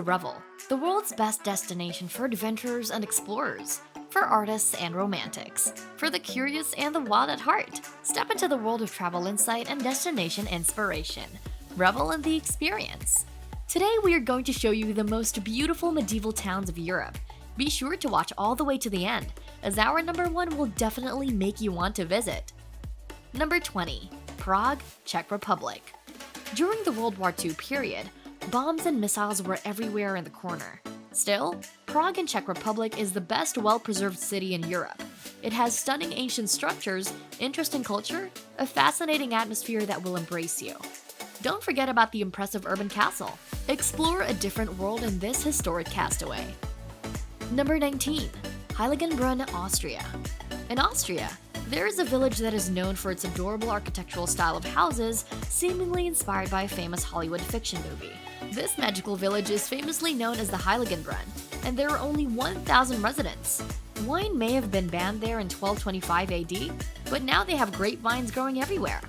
Revel, the world's best destination for adventurers and explorers, for artists and romantics, for the curious and the wild at heart. Step into the world of travel insight and destination inspiration. Revel in the experience. Today we are going to show you the most beautiful medieval towns of Europe. Be sure to watch all the way to the end, as our number 1 will definitely make you want to visit. Number 20. Prague, Czech Republic. During the World War II period, bombs and missiles were everywhere in the corner. Still, Prague in Czech Republic is the best well-preserved city in Europe. It has stunning ancient structures, interesting culture, a fascinating atmosphere that will embrace you. Don't forget about the impressive urban castle. Explore a different world in this historic castaway. Number 19. Heiligenbrunn, Austria. In Austria, there is a village that is known for its adorable architectural style of houses, seemingly inspired by a famous Hollywood fiction movie. This magical village is famously known as the Heiligenbrunn, and there are only 1,000 residents. Wine may have been banned there in 1225 AD, but now they have grapevines growing everywhere.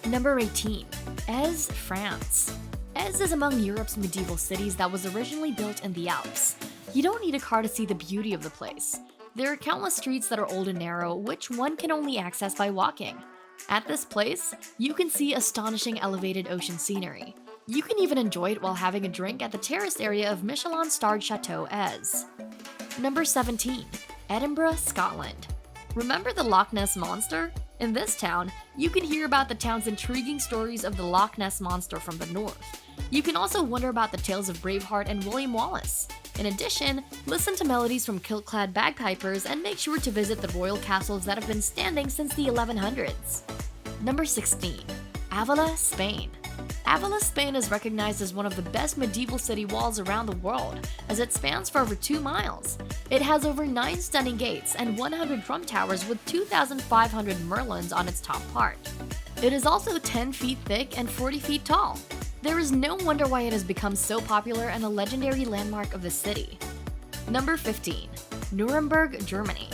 Number 18. Eze, France. Eze is among Europe's medieval cities that was originally built in the Alps. You don't need a car to see the beauty of the place. There are countless streets that are old and narrow, which one can only access by walking. At this place, you can see astonishing elevated ocean scenery. You can even enjoy it while having a drink at the terraced area of Michelin-starred Chateau Eze. Number 17. Edinburgh, Scotland. Remember the Loch Ness Monster? In this town, you can hear about the town's intriguing stories of the Loch Ness Monster from the north. You can also wonder about the tales of Braveheart and William Wallace. In addition, listen to melodies from kilt-clad bagpipers and make sure to visit the royal castles that have been standing since the 1100s. Number 16. Avila, Spain. Avila, Spain is recognized as one of the best medieval city walls around the world, as it spans for over 2 miles. It has over 9 stunning gates and 100 drum towers with 2,500 merlins on its top part. It is also 10 feet thick and 40 feet tall. There is no wonder why it has become so popular and a legendary landmark of the city. Number 15. Nuremberg, Germany.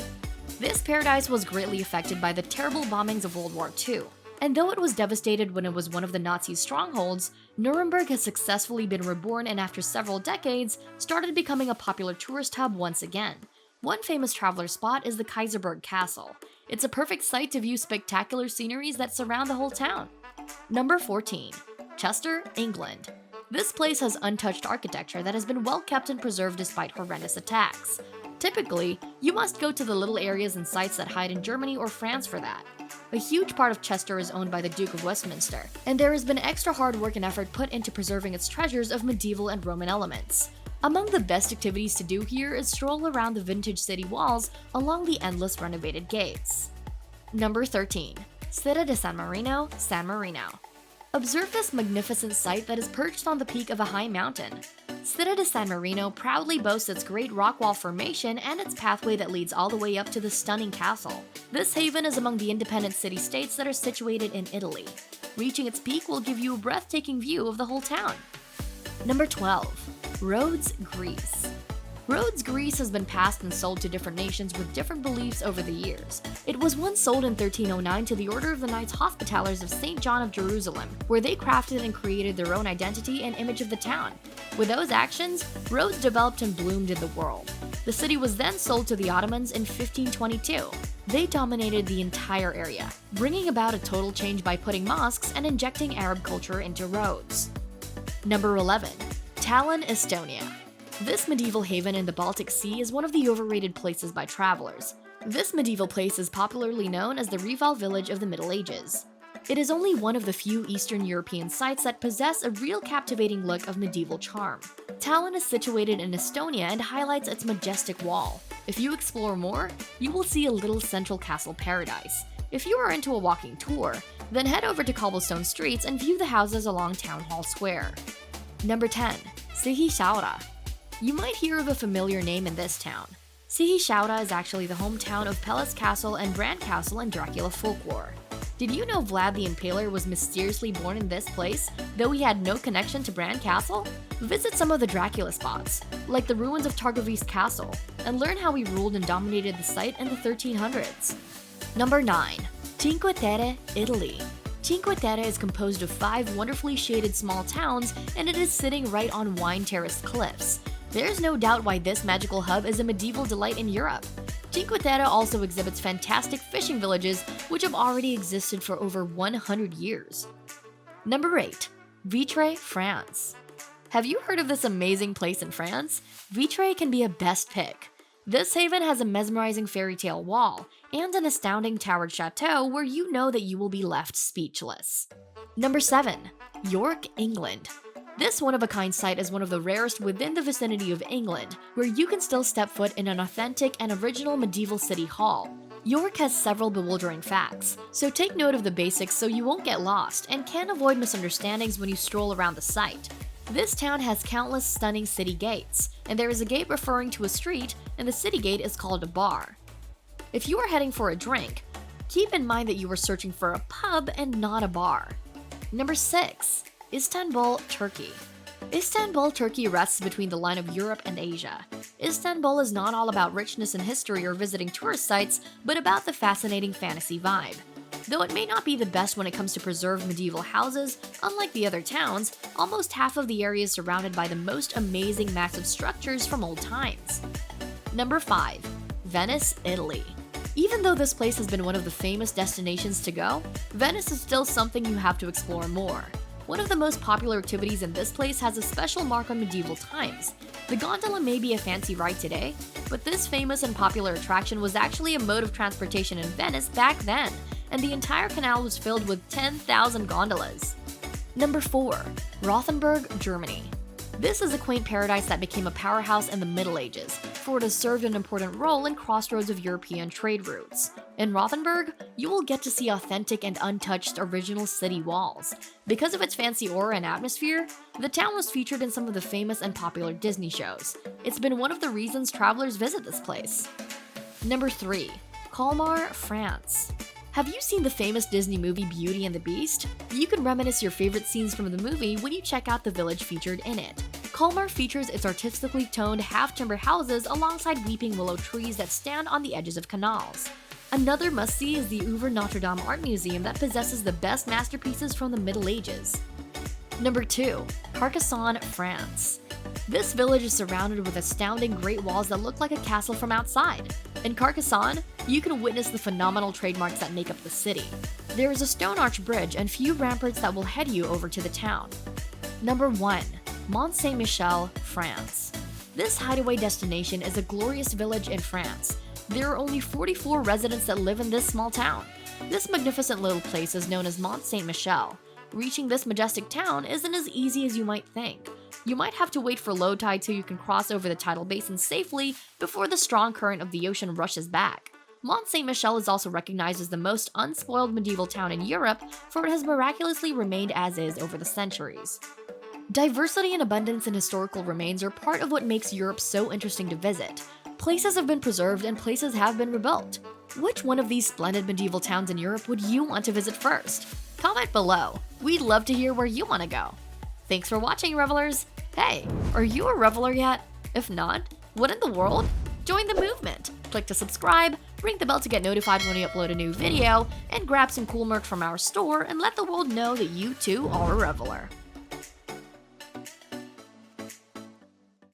This paradise was greatly affected by the terrible bombings of World War II. And though it was devastated when it was one of the Nazis' strongholds, Nuremberg has successfully been reborn and after several decades, started becoming a popular tourist hub once again. One famous traveler spot is the Kaiserberg Castle. It's a perfect site to view spectacular sceneries that surround the whole town. Number 14. Chester, England. This place has untouched architecture that has been well kept and preserved despite horrendous attacks. Typically, you must go to the little areas and sites that hide in Germany or France for that. A huge part of Chester is owned by the Duke of Westminster, and there has been extra hard work and effort put into preserving its treasures of medieval and Roman elements. Among the best activities to do here is stroll around the vintage city walls along the endless renovated gates. Number 13. Città di San Marino, San Marino. Observe this magnificent site that is perched on the peak of a high mountain. Città di San Marino proudly boasts its great rock wall formation and its pathway that leads all the way up to the stunning castle. This haven is among the independent city-states that are situated in Italy. Reaching its peak will give you a breathtaking view of the whole town. Number 12. Rhodes, Greece. Rhodes, Greece has been passed and sold to different nations with different beliefs over the years. It was once sold in 1309 to the Order of the Knights Hospitallers of St. John of Jerusalem, where they crafted and created their own identity and image of the town. With those actions, Rhodes developed and bloomed in the world. The city was then sold to the Ottomans in 1522. They dominated the entire area, bringing about a total change by putting mosques and injecting Arab culture into Rhodes. Number 11. Tallinn, Estonia. This medieval haven in the Baltic Sea is one of the overrated places by travelers. This medieval place is popularly known as the Rival village of the Middle Ages. It is only one of the few Eastern European sites that possess a real captivating look of medieval charm. Tallinn is situated in Estonia and highlights its majestic wall. If you explore more, you will see a little central castle paradise. If you are into a walking tour, then head over to cobblestone streets and view the houses along Town Hall Square. Number 10. Sigishaura. You might hear of a familiar name in this town. Sigishaura is actually the hometown of Peles Castle and Bran Castle in Dracula folklore. Did you know Vlad the Impaler was mysteriously born in this place, though he had no connection to Bran Castle? Visit some of the Dracula spots, like the ruins of Targovis Castle, and learn how he ruled and dominated the site in the 1300s. Number 9. Cinque Terre, Italy. Cinque Terre is composed of 5 wonderfully shaded small towns, and it is sitting right on wine-terraced cliffs. There's no doubt why this magical hub is a medieval delight in Europe. Cinque Terre also exhibits fantastic fishing villages which have already existed for over 100 years. Number 8. Vitré, France. Have you heard of this amazing place in France? Vitré can be a best pick. This haven has a mesmerizing fairy tale wall and an astounding towered chateau where you know that you will be left speechless. Number 7. York, England. This one-of-a-kind site is one of the rarest within the vicinity of England, where you can still step foot in an authentic and original medieval city hall. York has several bewildering facts, so take note of the basics so you won't get lost and can avoid misunderstandings when you stroll around the site. This town has countless stunning city gates, and there is a gate referring to a street, and the city gate is called a bar. If you are heading for a drink, keep in mind that you are searching for a pub and not a bar. Number 6. Istanbul, Turkey. Istanbul, Turkey rests between the line of Europe and Asia. Istanbul is not all about richness and history or visiting tourist sites, but about the fascinating fantasy vibe. Though it may not be the best when it comes to preserved medieval houses, unlike the other towns, almost half of the area is surrounded by the most amazing massive structures from old times. Number 5. Venice, Italy. Even though this place has been one of the famous destinations to go, Venice is still something you have to explore more. One of the most popular activities in this place has a special mark on medieval times. The gondola may be a fancy ride today, but this famous and popular attraction was actually a mode of transportation in Venice back then, and the entire canal was filled with 10,000 gondolas. Number 4. Rothenburg, Germany. This is a quaint paradise that became a powerhouse in the Middle Ages, for it has served an important role in crossroads of European trade routes. In Rothenburg, you will get to see authentic and untouched original city walls. Because of its fancy aura and atmosphere, the town was featured in some of the famous and popular Disney shows. It's been one of the reasons travelers visit this place. Number 3. Colmar, France. Have you seen the famous Disney movie Beauty and the Beast? You can reminisce your favorite scenes from the movie when you check out the village featured in it. Colmar features its artistically toned half-timber houses alongside weeping willow trees that stand on the edges of canals. Another must-see is the Ouvre Notre Dame Art Museum that possesses the best masterpieces from the Middle Ages. Number 2. Carcassonne, France. This village is surrounded with astounding great walls that look like a castle from outside. In Carcassonne, you can witness the phenomenal trademarks that make up the city. There is a stone arch bridge and few ramparts that will head you over to the town. Number 1. Mont Saint-Michel, France. This hideaway destination is a glorious village in France. There are only 44 residents that live in this small town. This magnificent little place is known as Mont Saint-Michel. Reaching this majestic town isn't as easy as you might think. You might have to wait for low tide till you can cross over the tidal basin safely before the strong current of the ocean rushes back. Mont Saint-Michel is also recognized as the most unspoiled medieval town in Europe, for it has miraculously remained as is over the centuries. Diversity and abundance in historical remains are part of what makes Europe so interesting to visit. Places have been preserved and places have been rebuilt. Which one of these splendid medieval towns in Europe would you want to visit first? Comment below. We'd love to hear where you want to go. Thanks for watching, Revelers! Hey, are you a Reveler yet? If not, what in the world? Join the movement! Click to subscribe, ring the bell to get notified when we upload a new video, and grab some cool merch from our store and let the world know that you too are a Reveler.